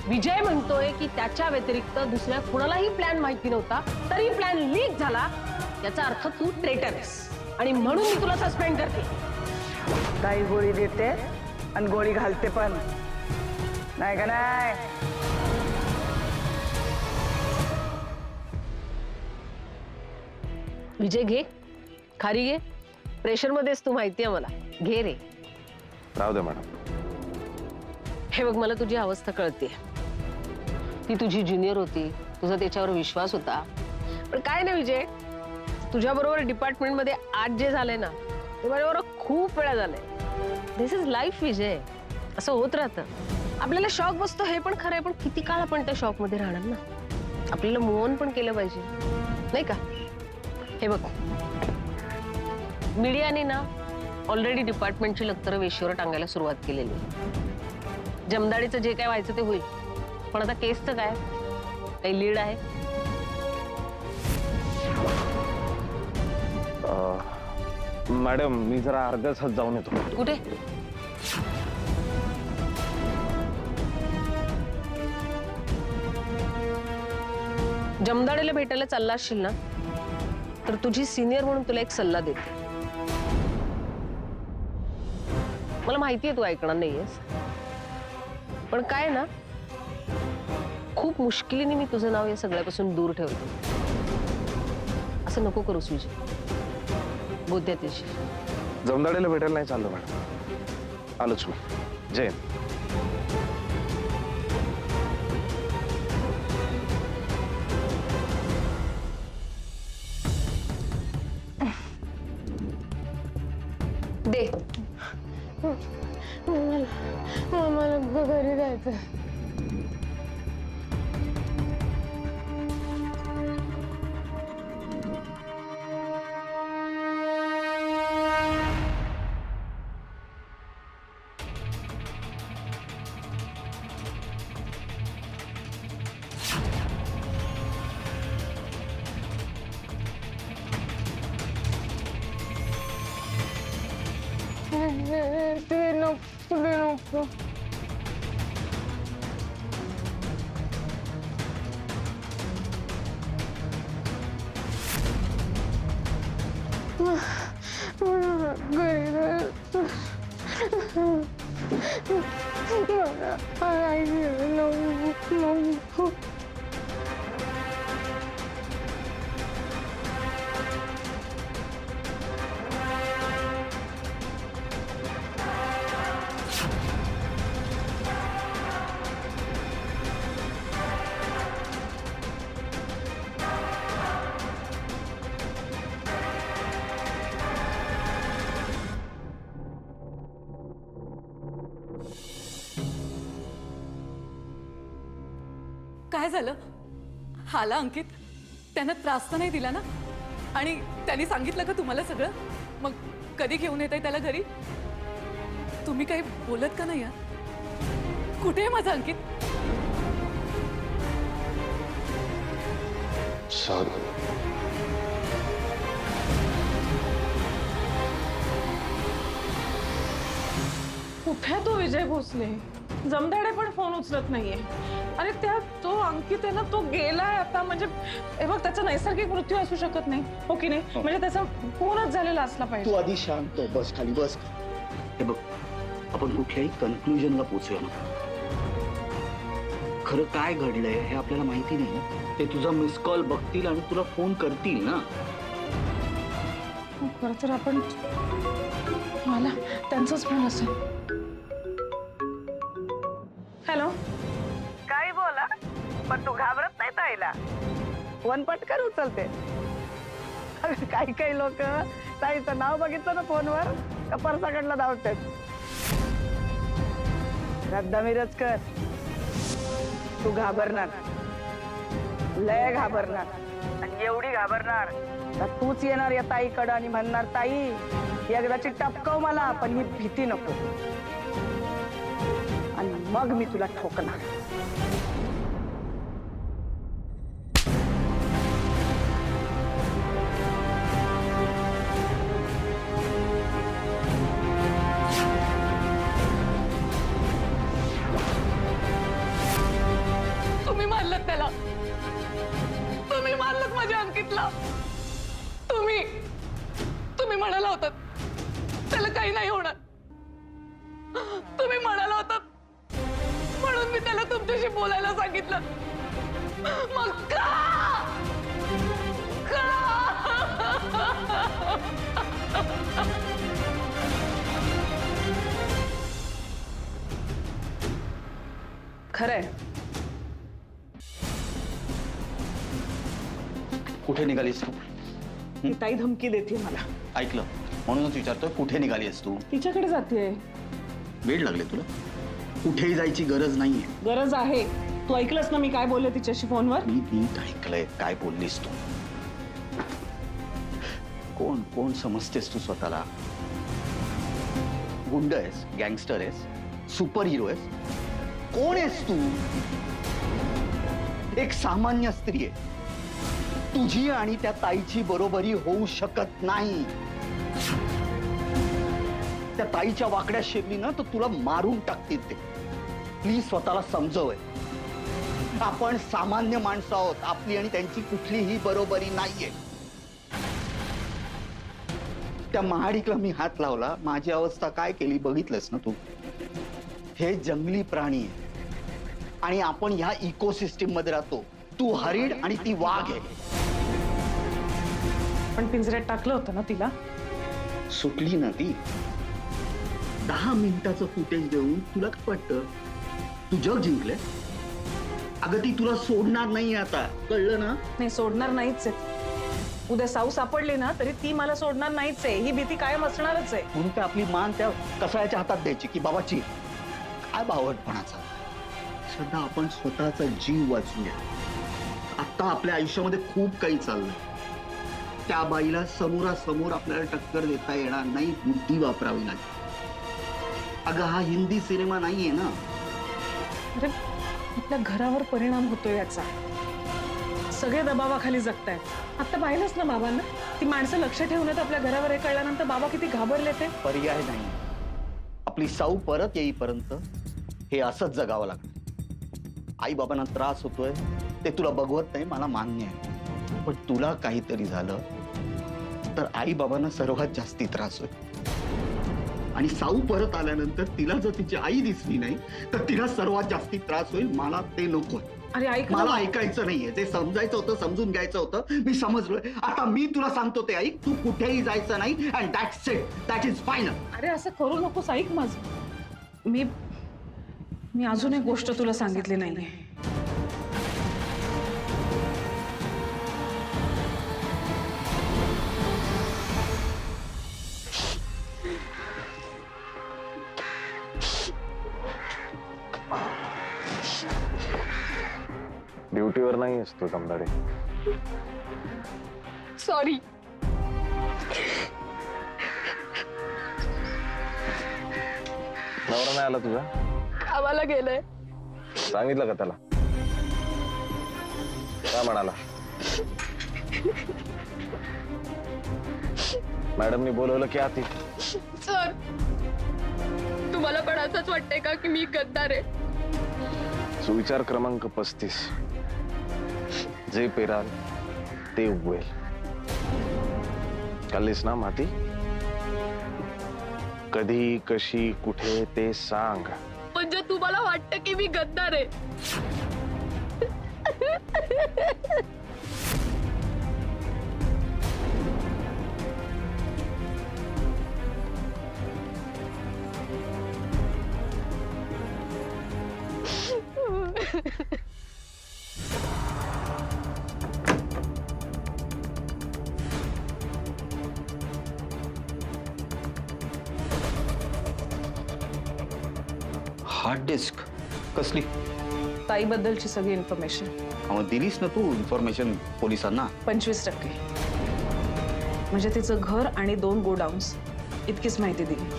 विजय म्हणतोय की त्याच्या व्यतिरिक्त दुसऱ्या कुणालाही प्लॅन माहिती नव्हता, तरी प्लॅन लीक झाला, याचा अर्थ तू ट्रेटर आहेस आणि म्हणून मी तुला सस्पेंड करते. काही गोळी देते आणि गोळी घालते पण, नाही का नाही? विजय घे, खारी घे. प्रेशर मध्येच तू, माहिती आहे मला. घे रे. राहू दे मॅडम. हे बघ, मला तुझी अवस्था कळते. ती तुझी ज्युनियर होती, तुझा त्याच्यावर विश्वास होता. पण काय ना विजय, तुझ्या बरोबर डिपार्टमेंट मध्ये आज जे झालंय ना, ते बरोबर खूप वेळा झालंय. दिस इज लाईफ विजय. असं होत राहतं. आपल्याला शॉक बसतो हे पण खरंय, पण किती काळ आपण त्या शॉक मध्ये राहणार ना. आपल्याला मूव्ह ऑन पण केलं पाहिजे, नाही का? हे बघ, मीडियाने ना ऑलरेडी डिपार्टमेंटची लक्तर वेशीवर टांगायला सुरुवात केलेली आहे. जमदाडीचं जे काय व्हायचं ते होईल, पण आता केसचं काय? काही लीड आहे? मॅडम, मी जरा अर्ध्या तासात जाऊन येतो. कुठे? जमदाडेला भेटायला चालला असशील ना, तर तुझी सिनियर म्हणून तुला एक सल्ला देते. मला माहितीये तू ऐकणार नाहीयेस, पण काय ना, खूप मुश्किलीने मी तुझं नाव या सगळ्यापासून दूर ठेवतो. असं नको करूस विजय. बोध्यात येशील. जमदाडेला भेटायला नाही चाललो मॅडम. आलोच मी. जय. दे. मला घरी जायचं. नको. काय झालं? हाला अंकित? त्यानं त्रास तर नाही दिला ना? आणि त्यांनी सांगितलं का तुम्हाला सगळं? मग कधी घेऊन येताय त्याला घरी? तुम्ही काही बोलत का नाही? कुठे आहे माझा अंकित? कुठे तो विजय भोसले? जमदाडे पण फोन उचलत नाहीये. अरे त्या तो अंकित आहे ना, तो गेलाय आता. म्हणजे हे बघ, त्याचा नैसर्गिक मृत्यू असू शकत नाही, हो की नाही? म्हणजे त्याचा पूर्णच झालेला असला पाहिजे. तू आधी शांत बस, खाली बस. हे बघ, आपण कुठल्याही कन्क्लुजनला पोहोचूया ना. खरं काय घडलंय हे आपल्याला माहिती नाही. ते तुझा मिस कॉल बघतील आणि तुला फोन करतील ना. खरं तर आपण, मला त्यांचाच फोन असेल. हॅलो. काही बोला, पण तू घाबरत नाही ताईला. फोन पटकन उचलते. काही काही लोक ताईचं नाव बघितलं ना फोनवर का परसाकडला धावतात. रद्दामिरच कर. तू घाबरणार, लय घाबरणार. आणि एवढी घाबरणार तर तूच येणार या ताईकडं आणि म्हणणार, ताई एकदाची टपकव मला, पण ही भीती नको. आणि मग मी तुला ठोकणार. सांगितलं. तुम्ही तुम्ही म्हणाला होतात त्याला काही नाही होणार. तुम्ही म्हणाला होतात म्हणून मी त्याला तुमच्याशी बोलायला सांगितलं. मग का? खरंय. कुठे निघालीस तू? ती ताई धमकी देते मला. ऐकलं म्हणूनच विचारतोय, कुठे निघालीस तू? तिच्याकडे जाते. वेळ लागले तुला? कुठेही जायची गरज नाहीये. गरज आहे. तू ऐकलंस ना मी काय बोलले तिच्याशी फोनवर? मी नीट ऐकलंय काय बोललीस तू. कोण कोण समजतेस तू स्वतःला? गुंड आहेस, गँगस्टर आहेस, सुपर हिरो आहेस? कोण आहेस तू? एक सामान्य स्त्री आहे. तुझी आणि त्या ताईची बरोबरी होऊ शकत नाही. त्या ताईच्या वाकड्या शिरली ना तर तुला मारून टाकतील ते. प्लीज स्वतःला समजव. आपण सामान्य माणसं आहोत. आपली आणि त्यांची कुठलीही बरोबरी नाहीये. त्या महाडिकला मी हात लावला, माझी अवस्था काय केली बघितलंस ना तू. हे जंगली प्राणी आहे आणि आपण ह्या इकोसिस्टीम मध्ये राहतो. तू हरिण आणि ती वाघ आहे. पण पिंजऱ्यात टाकलं होतं ना तिला. सुटली ना ती. 10 मिनिटाचं फुटेज देऊन तुला काय वाटतं तू जग जिंकले? अगं ती तुला सोडणार नाही आता, कळलं ना? नाही सोडणार नाहीच आहे. उद्या साऊ सापडली ना तरी ती मला सोडणार नाहीच आहे. ही भीती कायम असणारच आहे. म्हणून काय आपली मान त्या कसाळ्याच्या हातात द्यायची की बाबाची? काय बावटपणाचा. सध्या आपण स्वतःचा जीव वाचूया. आता आपल्या आयुष्यामध्ये खूप काही चाललंय. त्या बाईला समोरासमोर आपल्याला टक्कर देता येणार नाही, बुद्धी वापरावी लागेल. अगं हा हिंदी सिनेमा नाहीये ना. अरे आपल्या घरावर परिणाम होतोय याचा. सगळे दबावाखाली जगतायत. आता पाहिलंच ना बाबांना. ती माणसं लक्ष ठेवण्यात आपल्या घरावर हे कळल्यानंतर बाबा किती घाबरले ते. पर्याय नाही. आपली साऊ परत येईपर्यंत हे असंच जगावं लागणार. आई बाबांना त्रास होतोय ते तुला बघवत नाही, मला मान्य आहे. पण तुला काहीतरी झालं तर आई बाबांना सर्वात जास्ती त्रास होईल. आणि साऊ परत आल्यानंतर तिला जर तिची आई दिसली नाही तर तिला सर्वात जास्ती त्रास होईल. मला ते नकोय. अरे ऐक ना. मला ऐकायचं नाहीये. ते समजायचं होतं, समजून घ्यायचं होतं. मी समजलोय. आता मी तुला सांगतो ते ऐक. तू कुठेही जायचं नाही. And that's it. That is final. अरे असं करू नकोस. ऐक माझं. मी अजून एक गोष्ट तुला सांगितली नाहीये. ड्युटीवर नाही असतो जमदाडे. सॉरी. नवरा नाही आला तुझा? आम्हाला गेलंय. सांगितलं का त्याला? काय म्हणाला? मॅडमनी बोलवलं की आती? सर तुम्हाला पण असंच वाटतंय का की मी गद्दार आहे? सुविचार क्रमांक 35. जे पेराल ते उगवेल. खाल्लीस ना माती? कधी कशी कुठे ते सांग. म्हणजे तुम्हाला वाटतं की मी गद्दार आहे? हार्ड डिस्क कसली? ताईबद्दलची सगळी इन्फॉर्मेशन. मग दिलीस ना तू इन्फॉर्मेशन पोलिसांना? 25%. म्हणजे तिचं घर आणि 2 गोडाऊन्स इतकीच माहिती दिली.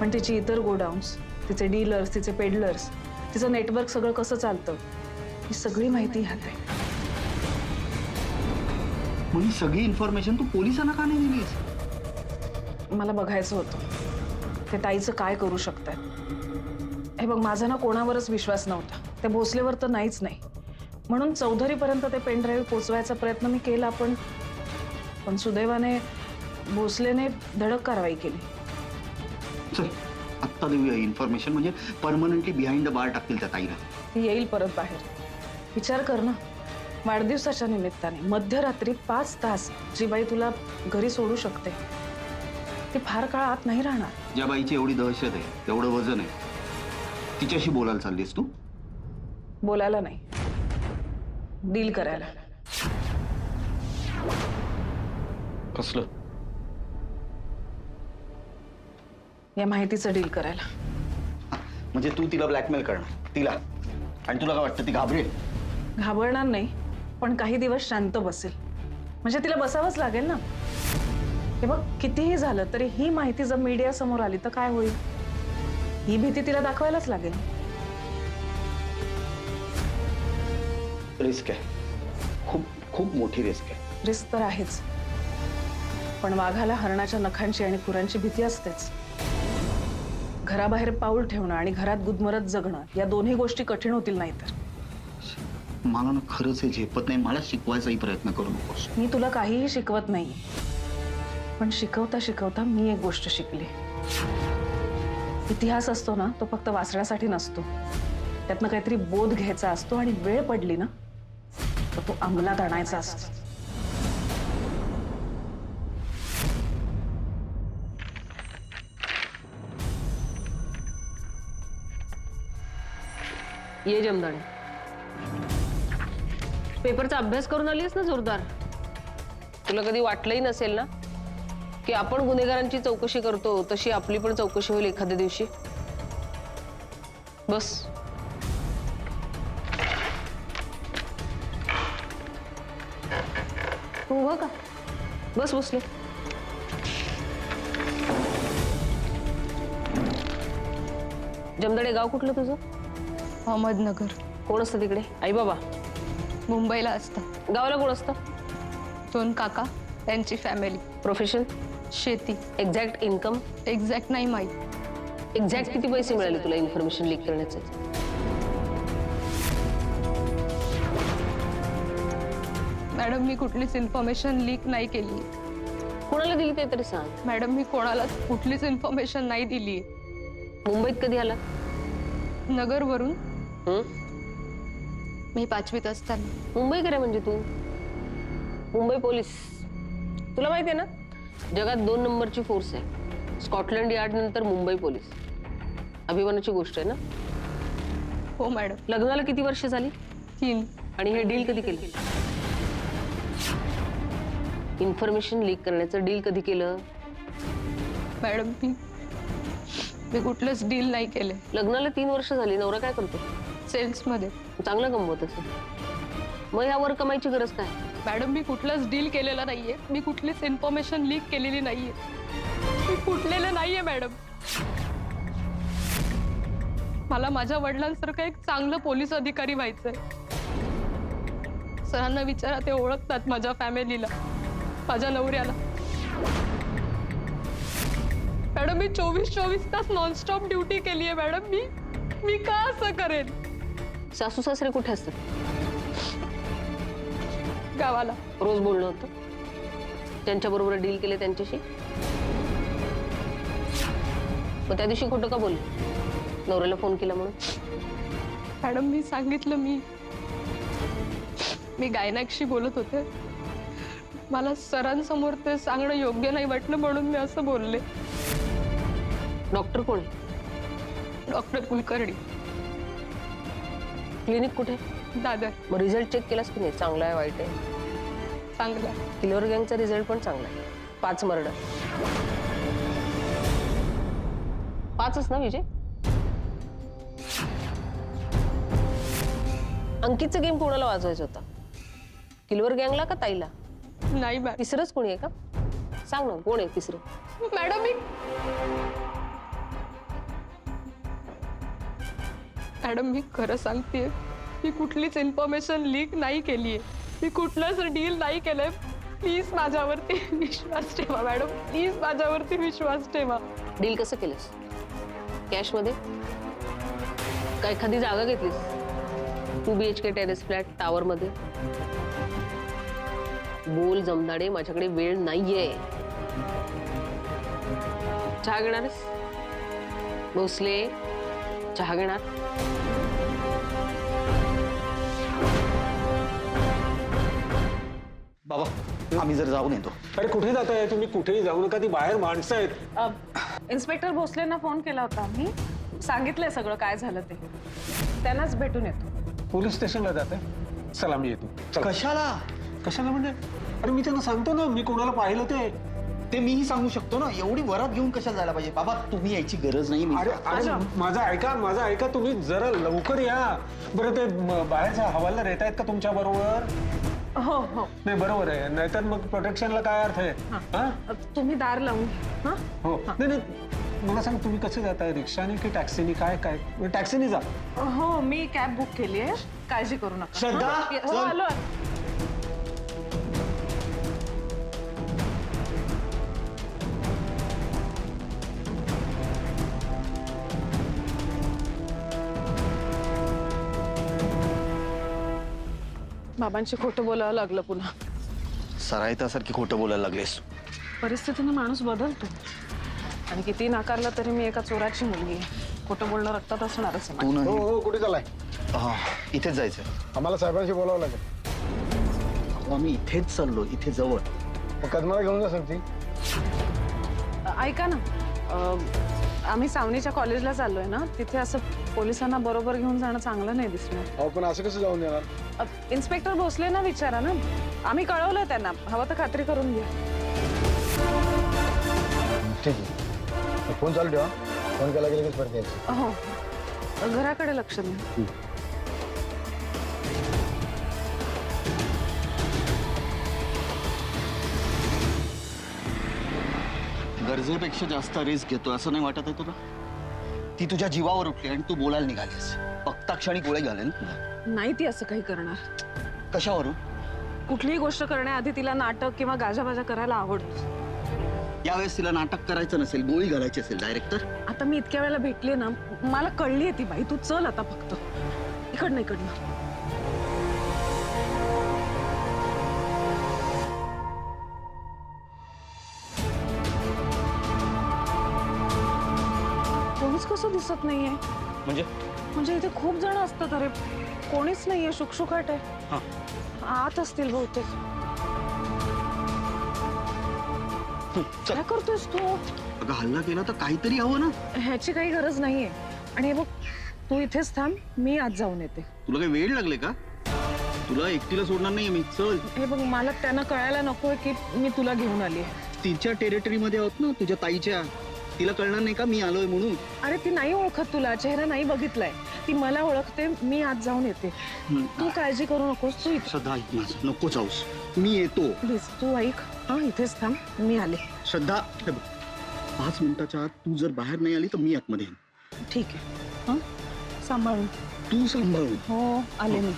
पण तिची इतर गोडाऊन्स, तिचे डीलर्स, तिचे पेडलर्स, तिचं नेटवर्क सगळं कसं चालतं ही सगळी माहिती ह्यात आहे. मग ही सगळी इन्फॉर्मेशन तू पोलिसांना का नाही दिलीस? मला बघायचं होतं ते ताईचं काय करू शकतात. हे बघ माझा ना कोणावरच विश्वास नव्हता. त्या भोसलेवर तर नाहीच नाही. म्हणून चौधरीपर्यंत ते पेन ड्राईव्ह पोचवायचा प्रयत्न मी केला, पण सुदैवाने भोसलेने धडक कारवाई केली. चल आत्ता देऊया इन्फॉर्मेशन, म्हणजे परमनंटली बिहाइंड द बार टाकतील त्या ताईला. ती येईल परत बाहेर. विचार कर ना, वाढदिवसाच्या निमित्ताने मध्यरात्री 5 तास जी बाई तुला घरी सोडू शकते ती फार काळ आत नाही राहणार. ज्या बाईची एवढी दहशत आहे, एवढं वजन आहे, तिच्याशी बोलायला चाललीस तू? बोलायला नाही, डील करायला. कसलं? या माहितीचं डील करायला. म्हणजे तू तिला ब्लॅकमेल करणार तिला, आणि तुला काय वाटतं ती घाबरेल? घाबरणार नाही, पण काही दिवस शांत बसेल. म्हणजे तिला बसावंच लागेल ना. हे बघ, कितीही झालं तरी ही माहिती जर मीडिया समोर आली तर काय होईल? ही भीती तिला दाखवायलाच लागेल. रिस्क आहे, खूप खूप मोठी रिस्क आहे. रिस्क तर आहेच, पण वाघाला हरणाच्या नखांची आणि खुरांची भीती असतेच. घराबाहेर पाऊल ठेवणं आणि घरात गुदमरत जगणं या दोन्ही गोष्टी कठीण होतील. नाही तर मला ना खरंच हे झेपत नाही. मला शिकवायचाही प्रयत्न करू नकोस. मी तुला काहीही शिकवत नाही, पण शिकवता शिकवता मी एक गोष्ट शिकले. इतिहास असतो ना, तो फक्त वाचण्यासाठी नसतो. त्यातनं काहीतरी बोध घ्यायचा असतो, आणि वेळ पडली ना तर तो अंमलात आणायचा असतो. ये जमदाडे, पेपरचा अभ्यास करून आलीस ना जोरदार. तुला कधी वाटलंही नसेल ना की आपण गुन्हेगारांची चौकशी करतो तशी आपली पण चौकशी होईल एखाद्या दिवशी. बस. तू उभा का? बस बसले. जमदाडे, गाव कुठलं तुझं? अहमदनगर. कोण असतं तिकडे? आई बाबा? मुंबईला असतं. गावाला कोण असतं? 2 काका, त्यांची फॅमिली. प्रोफेशन? शेती. Exact income? एक्झॅक्ट नाही माहीत. एक्झॅक्ट किती पैसे मिळाले तुला इन्फॉर्मेशन लीक करण्याचे? मॅडम, मी कुठलीच इन्फॉर्मेशन लीक नाही केली. कोणाला दिली ते तरी सांग. मॅडम, मी कोणालाच कुठलीच इन्फॉर्मेशन नाही दिली. मुंबईत कधी आला? नगरवरून हं? मी 5वीत असताना. मुंबईकर आहे म्हणजे तू? मुंबई पोलीस. तुला माहिती आहे ना, जगात 2 नंबरची फोर्स आहे. स्कॉटलंड यार्ड नंतर मुंबई पोलीस. अभिमानाची गोष्ट आहे ना. हो मॅडम. लग्नाला किती वर्ष झाली? 3. आणि हे डील कधी केलं? इन्फॉर्मेशन लीक करण्याचं डील कधी केलं? मॅडम, मी कुठलंच डील नाही केले. लग्नाला 3 वर्ष झाली. नवरा काय करतो? सेल्समध्ये. चांगलं कमवत असेल. मग यावर कमाईची गरज काय? मॅडम, मी कुठलंच डील केलेलं नाहीये. मी कुठलीच इन्फॉर्मेशन लीक केलेली नाहीये. मी फुटलेलं नाहीये मॅडम. मला माझ्या वडिलांसारखं एक चांगलं पोलीस अधिकारी व्हायचंय. सरांना विचारा, ते ओळखतात माझ्या फॅमिलीला, माझ्या नवऱ्याला. मॅडम, मी 24 तास नॉनस्टॉप ड्युटी केली आहे मॅडम. मी का असं करेन? सासू सासरे कुठे असतात? गावाला. रोज बोलणं होतं? त्यांच्याबरोबर डील केले त्यांच्याशी? मग त्या दिवशी खोटं का बोलले? नवऱ्याला फोन केला म्हणून? मॅडम, मी सांगितलं मी गायनाकशी बोलत होते. मला सरांसमोर ते सांगणं योग्य नाही वाटलं, म्हणून मी असं बोलले. डॉक्टर कोण आहे? डॉक्टर कुलकर्णी. क्लिनिक कुठे? दादर. मग रिझल्ट चेक केलास की नाही? चांगला आहे वाईट आहे? चांगला. किलर गँगचा रिझल्ट पण चांगला आहे. 5 मर्डर. 5च ना विजय? अंकितचा गेम कोणाला वाजवायचा होता? किलवर गँगला का ताईला? नाही मॅडम. तिसरंच कोणी आहे का? सांग ना, कोण आहे तिसरं? मॅडम, मी खरं सांगतेय. मी कुठलीच इन्फॉर्मेशन लीक नाही केलीये. मी कुठलंच डील नाही केलंय. प्लीज माझ्यावरती विश्वास ठेवा मॅडम. प्लीज माझ्यावरती विश्वास ठेवा. डील कसं केलंस? कॅश मध्ये? का एखादी जागा घेतलीस? 2 BHK टेरेस फ्लॅट टावर मध्ये. बोल जमदाडे, माझ्याकडे वेळ नाहीये. चहा घेणारस? भोसले, चहा घेणार? बाबा आम्ही जर जाऊन येतो. अरे कुठे जाताय तुम्ही? कुठेही जाऊ नका, ती बाहेर माणसं आहेत. इन्स्पेक्टर भोसलेंना फोन केला होता मी, सांगितलंय सगळं काय झालं ते. त्यांनाच भेटून येतो. पोलीस स्टेशनला जाताय? चला मी येतो. चला. कशाला? कशाला म्हणजे? अरे मी त्यांना सांगतो ना मी कोणाला पाहिलं ते मीही सांगू शकतो ना. एवढी वरात घेऊन कशाला जायला पाहिजे? बाबा तुम्ही यायची गरज नाही. अरे अरे माझं ऐका तुम्ही जरा लवकर या बरं. ते बाहेरच्या हवालदार येत आहेत का तुमच्या बरोबर? हो हो, नाही बरोबर आहे, नाहीतर मग प्रोटेक्शनला काय अर्थ आहे? हा? तुम्ही दार लावून हा. हो नाही नाही, मला सांग तुम्ही कसे जाताय? रिक्षाने की टॅक्सीने? काय काय? टॅक्सीने जा. हो, मी कॅब बुक केली आहे, काळजी करू नका. श्रद्धा, हो, चल. आलो. बाबांशी खोटं बोलावं लागलं पुन्हा. सरायतासारखी खोटं बोलायला लागलेस. परिस्थितीने माणूस बदलतो आणि किती नाकारलं तरी मी एका चोराची मुलगी आहे. खोटं बोलणं रक्तात असणारच आहे तू माझ्या. नाही. हो कुठे चालाय? हा, इथेच जायचं. आम्हाला साहेबांशी बोलावं लागेल. आम्ही इथेच चाललो, इथे जवळ. मग कदमाला घेऊन जा सांगते. ऐका ना, आम्ही सावनीच्या कॉलेजला चाललोय ना, तिथे असं पोलिसांना बरोबर घेऊन जाणं चांगलं नाही दिसणार. अहो पण असं कसं जाऊन येणार? इन्स्पेक्टर भोसले ना विचारा ना, आम्ही कळवलंय त्यांना, हवं तर खात्री करून घ्या. ठीक आहे, फोन चालू ठेवा. फोन केला गेला की परत यायचं. हो, घराकडे लक्ष द्या. गरजेपेक्षा जास्त रिस्क घेतो असं नाही वाटत आहे तुला? ती तुझ्या जीवावर उठली आणि तू बोलायला निघालीस. बघताक्षणी गोळे घालेल तुला. नाही ती असं काही करणार. कशावरून? कुठलीही गोष्ट करण्याआधी तिला नाटक किंवा गाजाबाजा करायला आवडतं. यावेळेस तिला नाटक करायचं नसेल, गोळी घालायची असेल डायरेक्ट तर. आता मी इतक्या वेळेला भेटली ना, मला कळलीये ती बाई. तू चल आता फक्त इकडनं. कोणीच कसं दिसत नाहीये. म्हणजे इथे खूप जण असतात. अरे कोणीच नाहीये, शुकशुकाट आहे. आत असतील बहुतेक. काय करतोयस तू? अगं हल्ला केला तर काहीतरी हवं ना. ह्याची काही गरज नाहीये. आणि हे बघ, तू इथेच थांब, मी आत जाऊन येते. तुला काही वेळ लागले का? तुला एकटीला सोडणार नाहीये मी. चल. हे बघ, मला त्यांना कळायला नकोय की मी तुला घेऊन आली. तिच्या टेरिटरीमध्ये आहोत ना, तुझ्या ताईच्या. तिला कळणार नाही का मी आलोय म्हणून? अरे ती नाही ओळखत तुला, चेहरा नाही बघितलाय. ती मला ओळखते. मी आत जाऊन येते. तू काळजी करू नकोस. तू श्रद्धा ऐक माझं, नको जाऊस. मी येतो. प्लीज तू ऐक. हा, इथेच थांब, मी आले. श्रद्धा हे बघ, 5 मिनिटाच्या आत तू जर बाहेर नाही आली तर मी आतमध्ये येईन. ठीक आहे. हा, सांभाळून. तू सांभाळून. हो, आले मी.